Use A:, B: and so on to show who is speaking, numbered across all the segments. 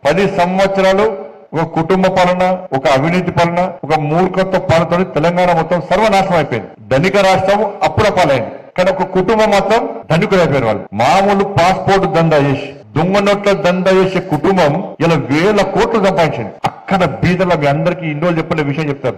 A: 10 సంవత్సరాలు ఒక కుటుంబ పాలన, ఒక అవినీతి పాలన, ఒక మూర్ఖత్వ పాలనతో తెలంగాణ మొత్తం సర్వనాశనం అయిపోయింది. ధనిక రాష్ట్రం అప్పుల పాలైంది, కానీ ఒక కుటుంబం మాత్రం ధనికులు అయిపోయిన వాళ్ళు. మామూలు పాస్పోర్ట్ దందా చేసి, దొంగ నోట్ల దందా చేసే కుటుంబం ఇలా 1000 కోట్లు సంపాదించింది. అక్కడ బీదర్ల, మీ అందరికీ ఇన్నోళ్ళు చెప్పిన విషయం చెప్తా.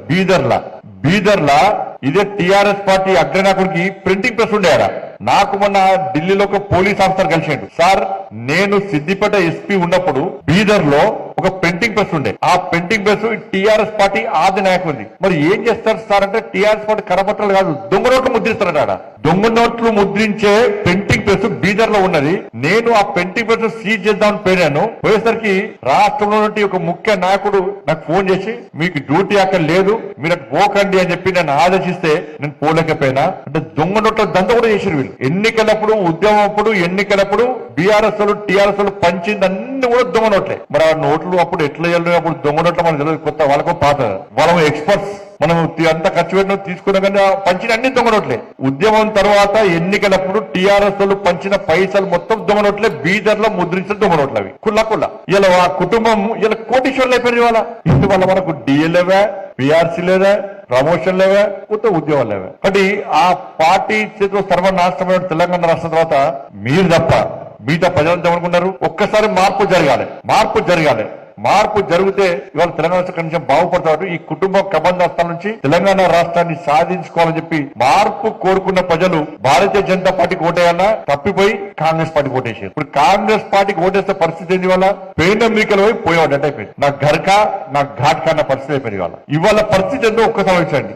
A: బీదర్లా ఇదే టీఆర్ఎస్ పార్టీ అగ్రనాయకుడికి ప్రింటింగ్ ప్రెస్ ఉండేయారా. నాకు మొన్న ఢిల్లీలో ఒక పోలీస్ ఆఫీసర్ కలిసిండు. సార్, నేను సిద్దిపేట ఎస్పీ ఉన్నప్పుడు బీదర్ లో ఒక ప్రింటింగ్ ప్రెస్ ఉండే. ఆ ప్రింటింగ్ ప్రెస్ టీఆర్ఎస్ పార్టీ ఆది నాయకుడిది. మరి ఏం చేస్తారు సార్ అంటే, టీఆర్ఎస్ పార్టీ కరపత్రాలు కాదు, దొంగ నోట్లు ముద్రిస్తారట. దొంగ నోట్లు ముద్రించే ప్రింటింగ్ ప్రెస్ బీదర్ లో ఉన్నది. నేను ఆ ప్రింటింగ్ ప్రెస్ సీజ్ చేద్దామని పోయినాను. పోయేసరికి రాష్ట్రంలో ఒక ముఖ్య నాయకుడు నాకు ఫోన్ చేసి, మీకు డ్యూటీ అక్కడ లేదు, మీరు అటు పోకండి అని చెప్పి నన్ను ఆదేశిస్తే నేను పోలేకపోయినా. అంటే దొంగ నోట్ల దంద కూడా చేసారు వీళ్ళు. ఎన్నికలప్పుడు, ఉద్యమం అప్పుడు, ఎన్నికలప్పుడు బీఆర్ఎస్ వాళ్ళు, టీఆర్ఎస్ వాళ్ళు పంచింది అన్ని కూడా దొంగ నోట్లే. మరి ఆ నోట్లు అప్పుడు ఎట్లా వెళ్ళినప్పుడు అప్పుడు దొంగ నోట్ల మనకు తెలియదు, కొత్త వాళ్ళకు పాత, వాళ్ళ ఎక్స్పర్ట్స్. మనం అంతా ఖర్చు పెట్టిన తీసుకున్నా కానీ పంచిన అన్ని దొంగ నోట్లే. ఉద్యమం తర్వాత ఎన్నికలప్పుడు టీఆర్ఎస్ వాళ్ళు పంచిన పైసలు మొత్తం దొంగ నోట్లే. బీదర్ లో ముద్రించిన దొంగ నోట్లు అవి కుల్ల. ఇలా ఆ కుటుంబం ఇలా కోటీశ్వర్లు అయిపోయింది. వాళ్ళ మనకు డిఏ లేవా, పిఆర్సీ లేదా, ప్రమోషన్ లేవా, కొత్త ఉద్యోగాలు లేవా. కాబట్టి ఆ పార్టీ చేతిలో సర్వనాశనమైన తెలంగాణ రాష్ట్రం తర్వాత మీరు తప్ప మిగతా ప్రజలంతా ఏమనుకున్నారు, ఒక్కసారి మార్పు జరగాలి. మార్పు జరిగితే ఇవాళ తెలంగాణ రాష్ట్రం కొంచెం బాగుపడతాడు. ఈ కుటుంబ కబంధాస్తాల నుంచి తెలంగాణ రాష్ట్రాన్ని సాధించుకోవాలని చెప్పి మార్పు కోరుకున్న ప్రజలు భారతీయ జనతా పార్టీకి ఓటేయాలా, తప్పిపోయి కాంగ్రెస్ పార్టీకి ఓటేసారు. ఇప్పుడు కాంగ్రెస్ పార్టీకి ఓటేస్తే పరిస్థితి ఏంటి? వల్ల పేన మీకలు పోయి పోయేవాడు అయిపోయింది. నా ఘర్కా, నా ఘాట్కా అన్న పరిస్థితి అయిపోయింది. ఇవాళ పరిస్థితి ఏందో ఒక్కసారి వచ్చండి.